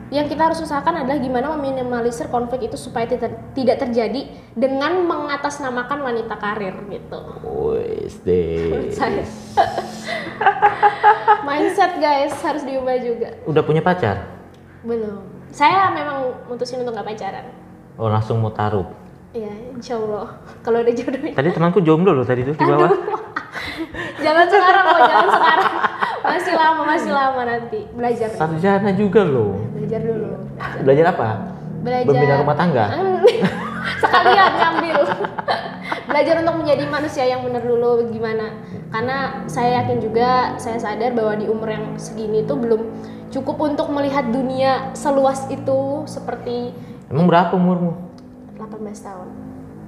Speaker 2: yang kita harus usahakan adalah gimana meminimalisir konflik itu supaya tidak terjadi dengan mengatasnamakan wanita karir gitu. Menurut saya. Mindset guys harus diubah juga.
Speaker 1: Udah punya pacar?
Speaker 2: Belum. Saya memang mutusin untuk nggak pacaran.
Speaker 1: Oh langsung mau taruh?
Speaker 2: Iya, insya Allah. Kalau ada jodohnya.
Speaker 1: Tadi temanku jomblo loh tadi tuh di bawah.
Speaker 2: Jangan sekarang kok, jangan sekarang. Masih lama nanti belajar.
Speaker 1: Sarjana juga loh.
Speaker 2: Belajar dulu.
Speaker 1: Belajar apa?
Speaker 2: Belajar
Speaker 1: membina rumah tangga.
Speaker 2: Sekalian ngambil. Belajar untuk menjadi manusia yang benar dulu gimana. Karena saya yakin juga, saya sadar bahwa di umur yang segini tuh belum cukup untuk melihat dunia seluas itu seperti.
Speaker 1: Emang berapa umurmu?
Speaker 2: 18 tahun.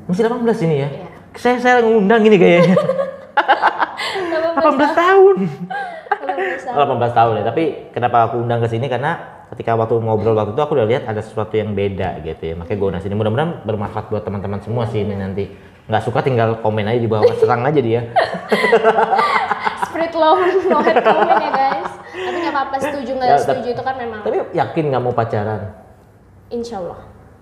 Speaker 1: Masih 18 ini ya?
Speaker 2: Iya.
Speaker 1: Saya ngundang ini kayaknya. 18 tahun. 18 tahun ya, tapi kenapa aku undang ke sini karena ketika waktu ngobrol waktu itu aku udah lihat ada sesuatu yang beda gitu ya. Makanya gue undang sini, mudah-mudahan bermanfaat buat teman-teman semua sih ini nanti. Nggak suka tinggal komen aja di bawah, serang aja dia.
Speaker 2: Spread love, no hate comment ya guys. Tapi nggak apa-apa, setuju nggak setuju itu kan memang.
Speaker 1: Tapi yakin nggak mau pacaran?
Speaker 2: Insya Allah.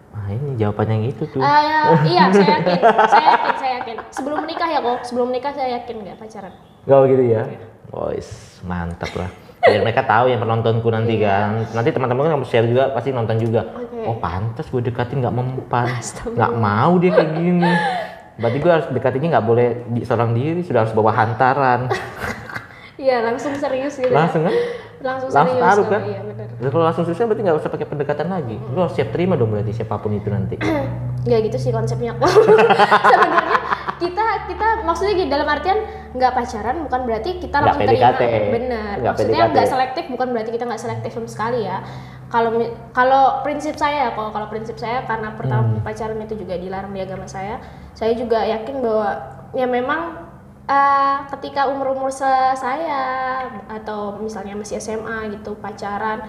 Speaker 1: Nah ini jawabannya gitu tuh.
Speaker 2: Iya, saya yakin. Sebelum menikah ya kok, sebelum menikah saya yakin nggak pacaran.
Speaker 1: Gak gitu ya? Mantap lah. Biar mereka tahu yang penontonku nanti kan. Nanti teman-teman kan kamu share juga, pasti nonton juga. Oh pantas gue dekatin nggak mempan, nggak mau dia kayak gini. Berarti gue harus dekatinnya nggak boleh seorang diri, sudah harus bawa hantaran.
Speaker 2: Iya langsung serius gitu.
Speaker 1: Langsung kan?
Speaker 2: Langsung serius
Speaker 1: taruh kan?
Speaker 2: Iya benar.
Speaker 1: Kalau langsung serius berarti nggak usah pakai pendekatan lagi. Lu harus siap terima dong berarti siapapun itu nanti.
Speaker 2: Nggak gitu sih konsepnya kok. Sebenarnya kita maksudnya gitu, dalam artian nggak pacaran bukan berarti kita langsung terima. Benar. Maksudnya nggak selektif bukan berarti kita nggak selektif sama sekali ya. Kalau prinsip saya karena pertama pacaran itu juga dilarang di agama saya juga yakin bahwa ya memang ketika umur saya atau misalnya masih SMA gitu pacaran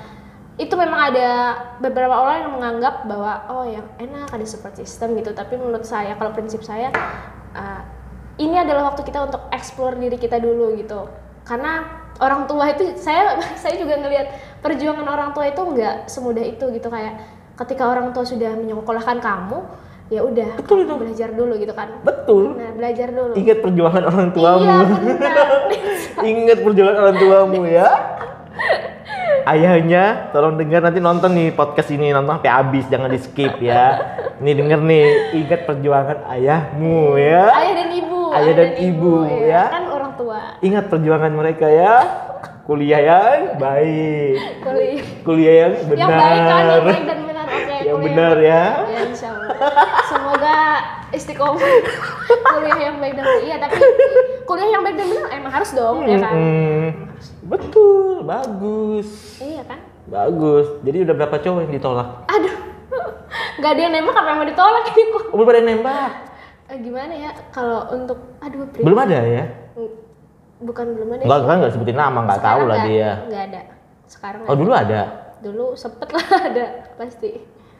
Speaker 2: itu memang ada beberapa orang yang menganggap bahwa oh yang enak ada support system gitu, tapi menurut saya kalau prinsip saya ini adalah waktu kita untuk explore diri kita dulu gitu. karena orang tua itu saya juga ngelihat perjuangan orang tua itu nggak semudah itu gitu, kayak ketika orang tua sudah menyekolahkan kamu, ya udah
Speaker 1: Betul itu.
Speaker 2: belajar dulu gitu kan.
Speaker 1: Betul.
Speaker 2: Nah, belajar dulu.
Speaker 1: Ingat perjuangan orang tuamu.
Speaker 2: Iya, benar.
Speaker 1: Ingat perjuangan orang tuamu ya. Ayahnya, tolong dengar, nanti nonton nih podcast ini, nonton sampai habis, jangan di skip ya. Ini denger nih, ingat perjuangan ayahmu ya.
Speaker 2: Ayah dan ibu.
Speaker 1: Ayah dan ibu, ya.
Speaker 2: Kan orang tua.
Speaker 1: Ingat perjuangan mereka ya. Kuliah yang baik. Kuliah yang benar.
Speaker 2: Yang baik kan, yang baik dan benar. Oke,
Speaker 1: Yang
Speaker 2: kuliah
Speaker 1: benar ya.
Speaker 2: Ya, insya Allah. Semoga istiqomah kuliah yang baik dan benar. Iya, tapi kuliah yang baik dan benar emang harus dong, ya kan?
Speaker 1: Betul, bagus.
Speaker 2: Iya kan?
Speaker 1: Bagus. Jadi udah berapa cowok yang ditolak?
Speaker 2: Aduh, nggak ada yang nembak, apa yang mau ditolak ini kok?
Speaker 1: Oh, belum ada yang nembak.
Speaker 2: Gimana ya kalau untuk, aduh,
Speaker 1: Belum ada ya?
Speaker 2: Bukan belum ada.
Speaker 1: Enggak, kan nggak sebutin nama, nggak tahu lah dia.
Speaker 2: Nggak ada. Sekarang
Speaker 1: Oh, dulu ada.
Speaker 2: Dulu sempet lah ada, pasti.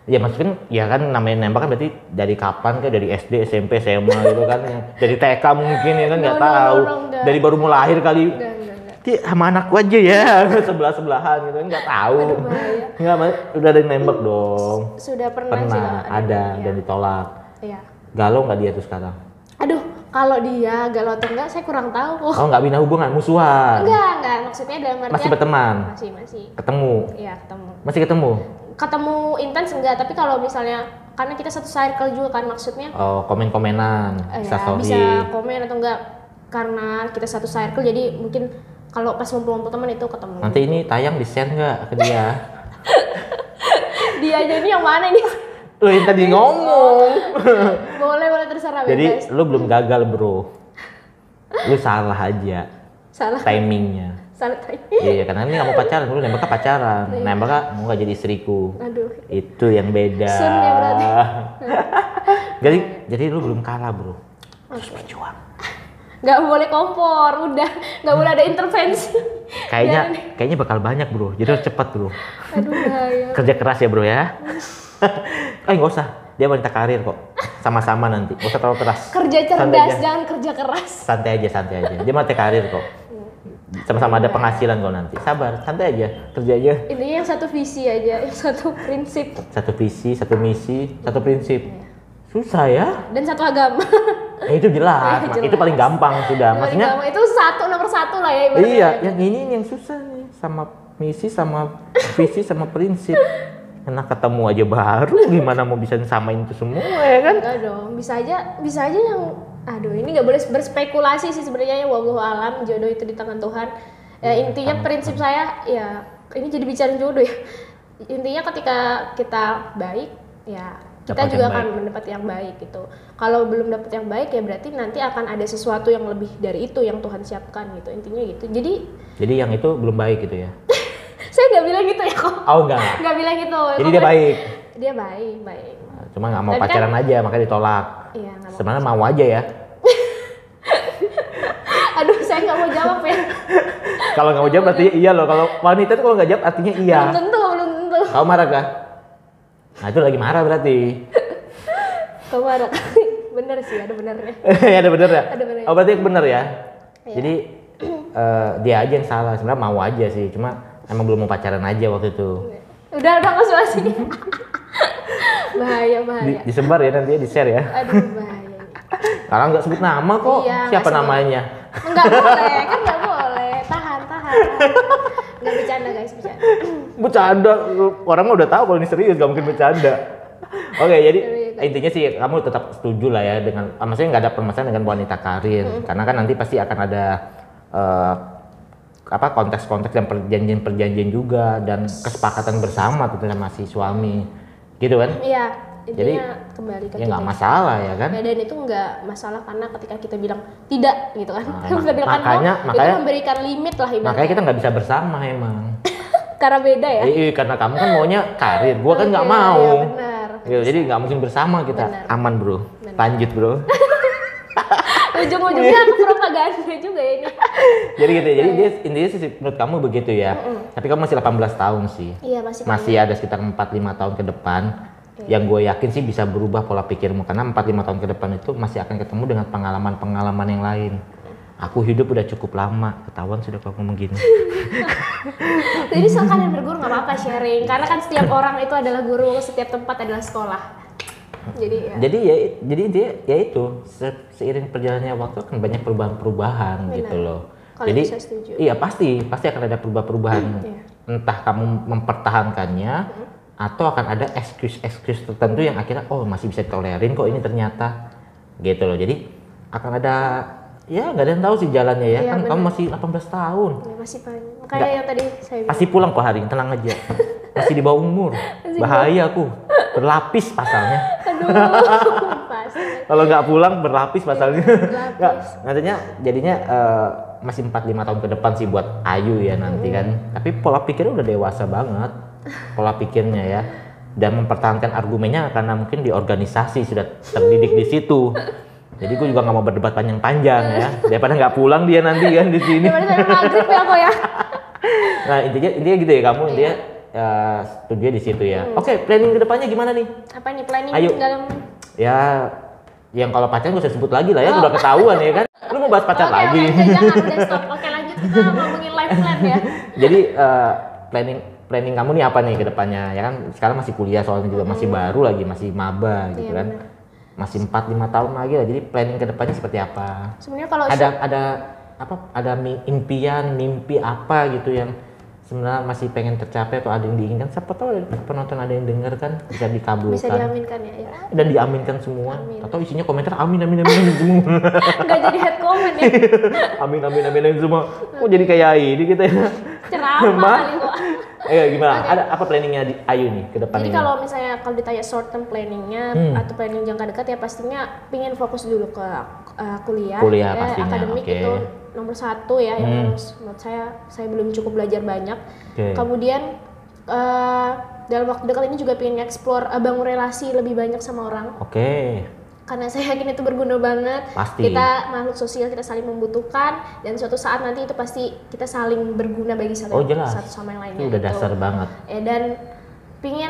Speaker 1: Ya maksudnya ya kan namanya nembak kan berarti dari kapan, kayak dari SD, SMP, SMA gitu kan. Dari TK mungkin ya kan nggak
Speaker 2: No,
Speaker 1: tahu.
Speaker 2: enggak.
Speaker 1: Dari baru mau lahir kali.
Speaker 2: Enggak.
Speaker 1: Ki sama anakku aja ya, sebelah-sebelahan gitu kan nggak tahu.
Speaker 2: Aduh, bahaya.
Speaker 1: Nggak, udah ada yang nembak dong.
Speaker 2: Sudah pernah sih.
Speaker 1: Pernah,
Speaker 2: Kak,
Speaker 1: ada
Speaker 2: ya.
Speaker 1: dan ditolak.
Speaker 2: Iya.
Speaker 1: Galau nggak dia tuh sekarang?
Speaker 2: Aduh, kalau dia galau atau enggak saya kurang tahu kok.
Speaker 1: Oh, nggak bina hubungan, musuhan.
Speaker 2: Enggak, maksudnya dalam artian
Speaker 1: Masih berteman?
Speaker 2: Masih.
Speaker 1: Ketemu?
Speaker 2: Iya, ketemu.
Speaker 1: Masih ketemu?
Speaker 2: Ketemu intens enggak, tapi kalau misalnya karena kita satu circle juga kan, maksudnya
Speaker 1: Oh, komen-komenan,
Speaker 2: ya,
Speaker 1: story.
Speaker 2: bisa komen atau enggak, karena kita satu circle jadi mungkin kalau pas ngumpul-ngumpul teman itu ketemu.
Speaker 1: Nanti ini tayang di-share nggak ke dia?
Speaker 2: Dia aja ini yang mana ini?
Speaker 1: Lo yang tadi ngomong.
Speaker 2: boleh terserah bebas.
Speaker 1: Jadi lu belum gagal bro. Lu salah aja
Speaker 2: salah
Speaker 1: timingnya.
Speaker 2: salah tadi.
Speaker 1: Iya, karena ini nggak mau pacaran, lu nembaknya pacaran. Nembaknya mau nggak jadi istriku.
Speaker 2: Aduh.
Speaker 1: Itu yang beda.
Speaker 2: Sun ya berarti.
Speaker 1: jadi lu belum kalah bro. Harus berjuang.
Speaker 2: Nggak boleh kompor, udah nggak boleh ada intervensi.
Speaker 1: Kayaknya bakal banyak bro. Jadi harus cepat bro.
Speaker 2: Aduh, bahaya.
Speaker 1: Kerja keras ya bro ya. Nggak usah. Dia wanita karir kok. Sama-sama nanti. Nggak usah terlalu keras.
Speaker 2: Kerja
Speaker 1: Santai
Speaker 2: cerdas,
Speaker 1: aja.
Speaker 2: jangan kerja keras.
Speaker 1: Santai aja. Dia wanita karir kok. Sama-sama ada penghasilan kok nanti. Sabar, santai aja. Kerja aja.
Speaker 2: Intinya yang satu visi aja, yang satu prinsip.
Speaker 1: Satu visi, satu misi, satu prinsip. Susah ya?
Speaker 2: Dan satu agama.
Speaker 1: Itu jelas.
Speaker 2: Jelas.
Speaker 1: Itu paling gampang sudah. Maksudnya
Speaker 2: Agama itu nomor satu lah ya ibaratnya.
Speaker 1: iya, yang ini yang susah nih. Sama misi, sama visi, sama prinsip. Karena ketemu aja baru, gimana mau bisa samain itu semua ya kan?
Speaker 2: Enggak dong, bisa aja yang, aduh ini nggak boleh berspekulasi sih sebenarnya ya, wallahu alam, jodoh itu di tangan Tuhan. Ya, intinya prinsip saya ya, ini jadi bicara jodoh ya. Intinya ketika kita baik ya kita
Speaker 1: Dapat
Speaker 2: juga
Speaker 1: yang
Speaker 2: akan mendapat yang baik gitu. Kalau belum dapat yang baik ya berarti nanti akan ada sesuatu yang lebih dari itu yang Tuhan siapkan gitu. Intinya gitu. Jadi
Speaker 1: yang itu belum baik gitu ya?
Speaker 2: saya nggak bilang gitu ya kok.
Speaker 1: Oh enggak.
Speaker 2: Nggak bilang gitu.
Speaker 1: Jadi dia baik.
Speaker 2: Dia baik.
Speaker 1: Cuma nggak mau
Speaker 2: Tapi
Speaker 1: pacaran aja, makanya ditolak.
Speaker 2: Iya, nggak mau.
Speaker 1: Sebenarnya mau aja ya.
Speaker 2: Aduh, saya nggak mau jawab ya.
Speaker 1: Kalau nggak mau jawab artinya iya loh. Kalau wanita itu kalau nggak jawab artinya iya.
Speaker 2: Belum tentu.
Speaker 1: Kamu marah kah? Nah itu lagi marah berarti.
Speaker 2: Kamu marah. Bener sih, ada benernya.
Speaker 1: Ada bener ya?
Speaker 2: Ada benernya.
Speaker 1: Oh berarti bener ya?
Speaker 2: Iya.
Speaker 1: Jadi dia aja yang salah. Sebenarnya mau aja sih. Cuma emang belum mau pacaran aja waktu itu.
Speaker 2: Udah nggak usah sini. bahaya.
Speaker 1: Disebar ya nanti di-share ya.
Speaker 2: Aduh, bahaya.
Speaker 1: Kalau nggak sebut nama kok.
Speaker 2: Iya,
Speaker 1: Siapa
Speaker 2: nggak sebut.
Speaker 1: namanya?
Speaker 2: Nggak boleh, kan nggak boleh. Tahan. Nggak bercanda guys, bercanda.
Speaker 1: Bercanda. Orang mah udah tahu kalau ini serius, gak mungkin bercanda. Oke, jadi intinya sih kamu tetap setuju lah ya dengan, maksudnya nggak ada permasalahan dengan wanita karir, karena kan nanti pasti akan ada konteks-konteks dan perjanjian juga dan kesepakatan bersama tentunya sama si suami, gitu kan?
Speaker 2: Iya,
Speaker 1: Jadi,
Speaker 2: intinya kembali ke
Speaker 1: Ya
Speaker 2: kita.
Speaker 1: nggak masalah ya kan?
Speaker 2: Ya, dan itu nggak masalah karena ketika kita bilang tidak gitu kan.
Speaker 1: Nah,
Speaker 2: Kita bilang no, itu memberikan limit lah ibaratnya.
Speaker 1: Makanya kita nggak bisa bersama emang.
Speaker 2: Karena beda ya.
Speaker 1: Iya, karena kamu kan maunya karir, gua kan nggak
Speaker 2: Oke,
Speaker 1: mau.
Speaker 2: iya, benar.
Speaker 1: Gitu, jadi nggak mungkin bersama kita.
Speaker 2: Benar.
Speaker 1: Aman bro.
Speaker 2: Benar.
Speaker 1: Lanjut bro.
Speaker 2: Ujung-ujungnya aku propaganda juga ya ini.
Speaker 1: Jadi gitu, jadi dia intinya sih menurut kamu begitu ya. Tapi kamu masih 18 tahun sih.
Speaker 2: Iya, masih
Speaker 1: Ada sekitar 4-5 tahun ke depan. Yang gue yakin sih bisa berubah pola pikirmu karena 4-5 tahun ke depan itu masih akan ketemu dengan pengalaman-pengalaman yang lain. Aku hidup udah cukup lama, ketahuan sudah kau ngomong gini.
Speaker 2: Jadi silakan yang berguru nggak apa-apa sharing, karena kan setiap orang itu adalah guru, setiap tempat adalah sekolah.
Speaker 1: Jadi intinya ya itu seiring perjalannya waktu akan banyak perubahan-perubahan gitu loh.
Speaker 2: Kalau
Speaker 1: jadi
Speaker 2: saya setuju.
Speaker 1: iya pasti akan ada perubahan. Entah kamu mempertahankannya atau akan ada excuse tertentu yang akhirnya masih bisa tolerin kok ini ternyata gitu loh. Jadi akan ada ya nggak ada yang tahu sih jalannya ya, kan bener. Kamu masih 18 tahun.
Speaker 2: Ya, masih panjang. Kayak yang tadi saya bilang.
Speaker 1: Pasti pulang kok hari ini, tenang aja. Masih di bawah umur. Bahaya aku. Berlapis pasalnya.
Speaker 2: Aduh,
Speaker 1: kalau nggak pulang berlapis pasalnya. Nggak, nantinya jadinya masih 4-5 tahun ke depan sih buat Ayu ya nanti kan. Tapi pola pikirnya udah dewasa banget. Pola pikirnya ya. Dan mempertahankan argumennya karena mungkin di organisasi sudah terdidik di situ. Jadi gue juga nggak mau berdebat panjang-panjang ya. Daripada nggak pulang dia nanti kan di sini.
Speaker 2: Daripada saya maghrib ya kok ya.
Speaker 1: Nah intinya gitu ya kamu intinya studio di situ ya. Oke, planning kedepannya gimana nih?
Speaker 2: Apa nih planning
Speaker 1: Ayo.
Speaker 2: dalam?
Speaker 1: Ya, yang kalau pacaran gue usah sebut lagi lah ya, udah ketahuan ya kan. Lu mau bahas pacar lagi?
Speaker 2: Jangan udah stop. Oke lanjut kita ngomongin life plan ya.
Speaker 1: Jadi planning kamu nih apa nih kedepannya? Ya kan sekarang masih kuliah soalnya juga masih baru lagi, masih maba gitu kan. Bener. Masih 4-5 tahun lagi lah. Jadi planning kedepannya seperti apa?
Speaker 2: Sebenarnya kalau
Speaker 1: ada impian, mimpi apa gitu yang sebenarnya masih pengen tercapai atau ada yang diinginkan, siapa tahu penonton ada yang denger kan bisa dikabulkan,
Speaker 2: bisa diaminkan ya.
Speaker 1: Dan diaminkan semua. Atau isinya komentar amin semua.
Speaker 2: Nggak jadi head comment ya.
Speaker 1: amin semua. Kok jadi kayak ini gitu ya.
Speaker 2: Ceramah kali kok.
Speaker 1: Gimana? Okay. Ada apa planningnya di Ayu nih ke depannya?
Speaker 2: Jadi kalau misalnya kalau ditanya short term planningnya atau planning jangka dekat ya pastinya pingin fokus dulu ke kuliah
Speaker 1: ya, pastinya.
Speaker 2: Akademik itu nomor 1 ya yang menurut saya belum cukup belajar banyak. Kemudian dalam waktu dekat ini juga pengen explore bangun relasi lebih banyak sama orang. Karena saya yakin itu berguna banget.
Speaker 1: Pasti.
Speaker 2: Kita makhluk sosial, kita saling membutuhkan dan suatu saat nanti itu pasti kita saling berguna bagi satu sama yang lainnya.
Speaker 1: Itu udah dasar banget.
Speaker 2: Dan pingin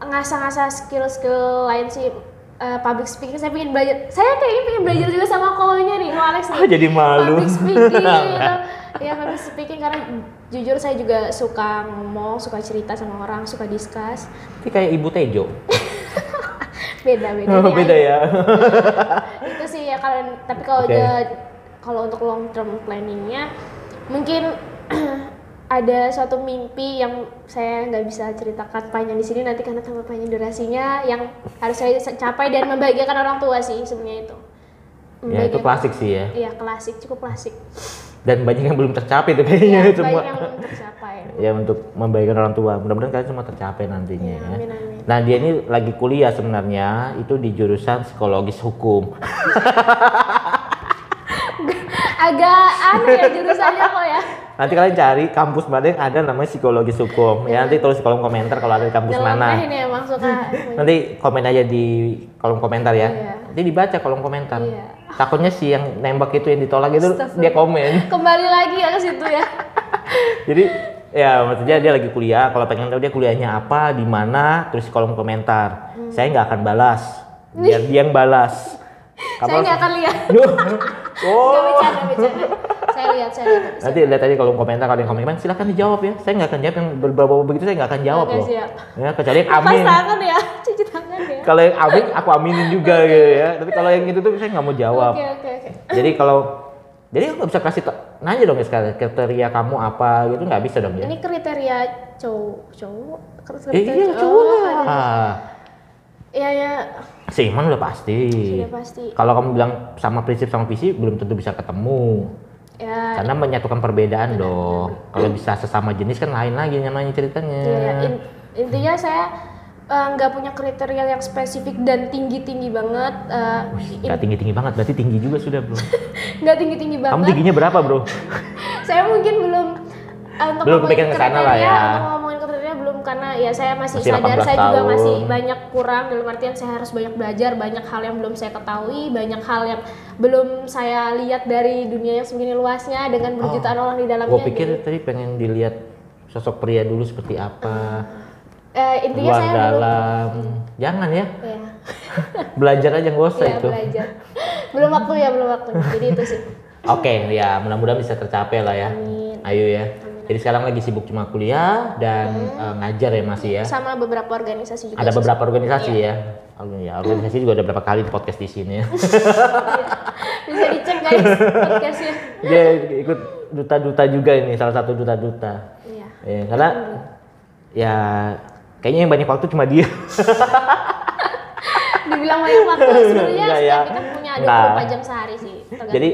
Speaker 2: ngasah-ngasah skill lain sih. Public speaking saya pengen belajar. Saya kayaknya pengen belajar juga sama konya nih, Alex nih.
Speaker 1: Jadi malu.
Speaker 2: Public speaking. Ya public speaking karena jujur saya juga suka ngomong, suka cerita sama orang, suka discuss.
Speaker 1: Tapi kayak Ibu Tejo.
Speaker 2: beda
Speaker 1: ya.
Speaker 2: Itu sih ya kalau untuk long term planningnya mungkin ada suatu mimpi yang saya nggak bisa ceritakan panjang di sini nanti karena terlalu panjang durasinya yang harus saya capai dan membahagiakan orang tua sih sebenarnya itu.
Speaker 1: Ya itu klasik sih ya.
Speaker 2: Iya klasik, cukup klasik.
Speaker 1: Dan banyak yang belum tercapai tuh kayaknya semua.
Speaker 2: Banyak yang belum tercapai.
Speaker 1: Ya untuk membahagiakan orang tua. Mudah-mudahan kalian semua tercapai nantinya ya.
Speaker 2: Amin.
Speaker 1: Nah dia ini lagi kuliah sebenarnya itu di jurusan psikologis hukum.
Speaker 2: Agak aneh ya jurusannya kok ya.
Speaker 1: Nanti kalian cari kampus mana yang ada namanya psikologis hukum. Ya nanti tulis di kolom komentar kalau ada di kampus mana.
Speaker 2: Ini emang suka.
Speaker 1: Nanti komen aja di kolom komentar ya. Nanti dibaca kolom komentar. Takutnya si yang nembak itu yang ditolak itu dia komen.
Speaker 2: Kembali lagi ya ke situ ya.
Speaker 1: Jadi ya maksudnya dia lagi kuliah. Kalau pengen tahu dia kuliahnya apa, di mana, tulis di kolom komentar. Saya nggak akan balas. Biar dia yang balas.
Speaker 2: Saya nggak akan lihat.
Speaker 1: Nggak
Speaker 2: bercanda. Saya lihat.
Speaker 1: Nanti lihat aja kolom komentar, kalau yang komen silahkan dijawab ya. Saya nggak akan jawab yang berbau begitu, saya nggak akan jawab loh.
Speaker 2: Siap.
Speaker 1: Ya kecuali yang amin.
Speaker 2: Pas tangan ya, cuci tangan ya.
Speaker 1: Kalau yang amin, aku aminin juga gitu ya. Tapi kalau yang itu tuh saya nggak mau jawab.
Speaker 2: Oke.
Speaker 1: Jadi aku nggak bisa kasih nanya dong ya sekarang kriteria kamu apa gitu, nggak bisa dong ya.
Speaker 2: Ini kriteria cowok.
Speaker 1: Iya cowok lah.
Speaker 2: Iya.
Speaker 1: Seiman udah pasti.
Speaker 2: Sudah pasti.
Speaker 1: Kalau kamu bilang sama prinsip sama visi belum tentu bisa ketemu. Ya. Karena menyatukan perbedaan dong. Kalau bisa sesama jenis kan lain lagi namanya ceritanya.
Speaker 2: Iya. Intinya saya nggak punya kriteria yang spesifik dan tinggi banget.
Speaker 1: Nggak tinggi banget, berarti tinggi juga sudah bro.
Speaker 2: Nggak tinggi banget.
Speaker 1: Kamu tingginya berapa bro?
Speaker 2: Saya mungkin belum.
Speaker 1: Belum kepikiran ke sana lah ya.
Speaker 2: Untuk ngomongin kriteria belum karena ya saya masih sadar saya juga masih banyak kurang dalam artian saya harus banyak belajar, banyak hal yang belum saya ketahui, banyak hal yang belum saya lihat dari dunia yang segini luasnya dengan berjutaan orang di dalamnya.
Speaker 1: Gue pikir tadi pengen dilihat sosok pria dulu seperti apa.
Speaker 2: Intinya
Speaker 1: luar
Speaker 2: saya
Speaker 1: dalam. Jangan ya. Belajar aja nggak usah itu.
Speaker 2: Belajar. Belum waktu. Jadi itu sih.
Speaker 1: Oke, ya mudah-mudahan bisa tercapai lah ya.
Speaker 2: Amin.
Speaker 1: Ayu ya. Jadi sekarang lagi sibuk cuma kuliah dan ngajar ya masih ya.
Speaker 2: Sama beberapa organisasi juga.
Speaker 1: Ada beberapa organisasi ya. Ya, organisasi juga ada beberapa kali podcast di sini ya.
Speaker 2: Bisa dicek guys podcastnya.
Speaker 1: Dia ikut duta-duta juga ini, salah satu duta-duta.
Speaker 2: Iya.
Speaker 1: Ya, karena ya kayaknya yang banyak waktu cuma dia.
Speaker 2: Dibilang banyak waktu sebenarnya
Speaker 1: Enggak
Speaker 2: setiap
Speaker 1: ya.
Speaker 2: kita punya
Speaker 1: Enggak.
Speaker 2: 24 jam sehari sih. Tergantung.
Speaker 1: Jadi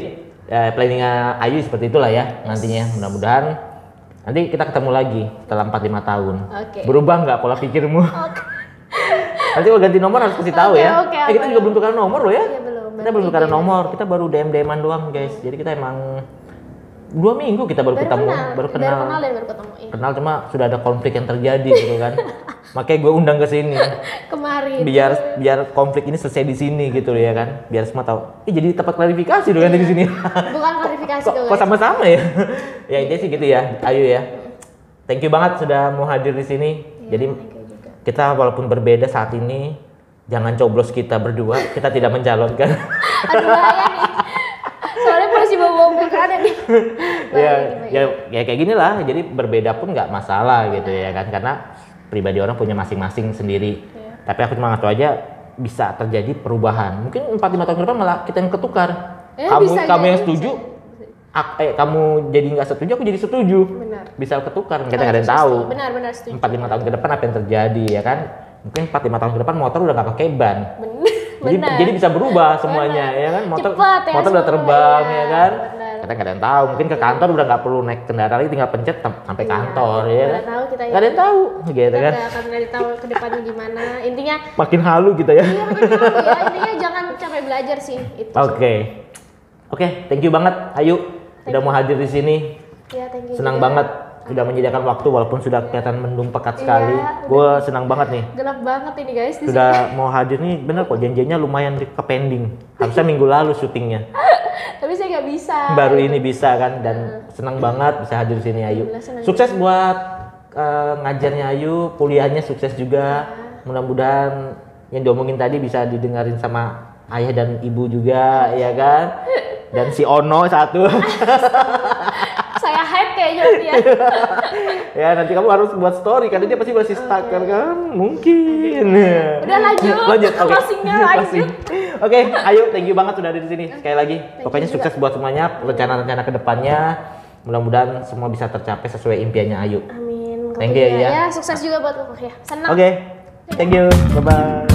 Speaker 1: planningnya Ayu seperti itulah ya nantinya. Mudah-mudahan nanti kita ketemu lagi setelah 4-5 tahun.
Speaker 2: Oke.
Speaker 1: Berubah nggak pola pikirmu? Nanti kalau ganti nomor harus kasih tahu ya.
Speaker 2: Oke,
Speaker 1: Kita juga belum tukar nomor loh ya.
Speaker 2: Iya, belum.
Speaker 1: Kita belum tukar nomor. Kita baru DM-an doang guys. Jadi kita emang 2 minggu kita baru ketemu, baru kenal.
Speaker 2: Dan baru ketemu. Iya.
Speaker 1: Kenal cuma sudah ada konflik yang terjadi gitu kan. Makanya gue undang ke sini.
Speaker 2: Kemarin.
Speaker 1: Biar konflik ini selesai di sini gitu ya kan. Biar semua tahu. Jadi tempat klarifikasi dong di sini.
Speaker 2: Bukan klarifikasi
Speaker 1: Kok sama-sama ya? Ya intinya sih gitu ya, Ayu ya. Thank you banget sudah mau hadir di sini. Jadi kita walaupun berbeda saat ini, jangan coblos kita berdua. Kita tidak mencalonkan.
Speaker 2: Aduh bahaya nih. Soalnya polisi bawa pilkada nih.
Speaker 1: Ya kayak gini lah. Jadi berbeda pun nggak masalah gitu ya kan. Karena pribadi orang punya masing-masing sendiri. Tapi aku cuma ngasih aja bisa terjadi perubahan. Mungkin 4-5 tahun ke depan malah kita yang ketukar. Kamu yang setuju, kamu jadi nggak setuju, aku jadi setuju.
Speaker 2: Benar.
Speaker 1: Bisa ketukar, kita nggak ada yang tahu.
Speaker 2: Benar setuju.
Speaker 1: 4-5 tahun ke depan apa yang terjadi ya kan? Mungkin 4-5 tahun ke depan motor udah nggak pakai ban. Jadi bisa berubah semuanya ya kan? Motor udah terbang ya kan? Kita nggak ada yang tahu. Mungkin ke kantor udah nggak perlu naik kendaraan lagi, tinggal pencet sampai kantor ya kan? Nggak ada yang tahu gitu kan?
Speaker 2: Nggak akan tahu ke depannya gimana. Intinya
Speaker 1: makin halu kita ya.
Speaker 2: Iya makin halu ya. Intinya jangan capek belajar sih.
Speaker 1: Oke, thank you banget Ayu udah mau hadir di sini.
Speaker 2: Ya, thank you.
Speaker 1: Senang banget sudah menyediakan waktu walaupun sudah kelihatan mendung pekat sekali. Gue senang banget nih.
Speaker 2: Gelap banget ini guys.
Speaker 1: Sudah mau hadir nih, bener kok janjinya lumayan ke pending. Harusnya minggu lalu syutingnya.
Speaker 2: Tapi saya nggak bisa.
Speaker 1: Baru ini bisa kan dan senang banget bisa hadir di sini Ayu. Sukses buat ngajarnya Ayu, kuliahnya sukses juga. Mudah-mudahan yang diomongin tadi bisa didengarin sama ayah dan ibu juga ya kan. Dan si Ono satu.
Speaker 2: Saya hype kayaknya dia.
Speaker 1: Ya nanti kamu harus buat story karena dia pasti masih stuck kan mungkin.
Speaker 2: Udah lanjut. Closingnya lanjut.
Speaker 1: Oke, Ayu thank you banget sudah ada di sini sekali lagi. Pokoknya sukses buat semuanya rencana-rencana kedepannya. Mudah-mudahan semua bisa tercapai sesuai impiannya Ayu.
Speaker 2: Amin.
Speaker 1: Thank you ya.
Speaker 2: Ya sukses juga buat kamu ya. Senang.
Speaker 1: Oke, thank you. Bye bye.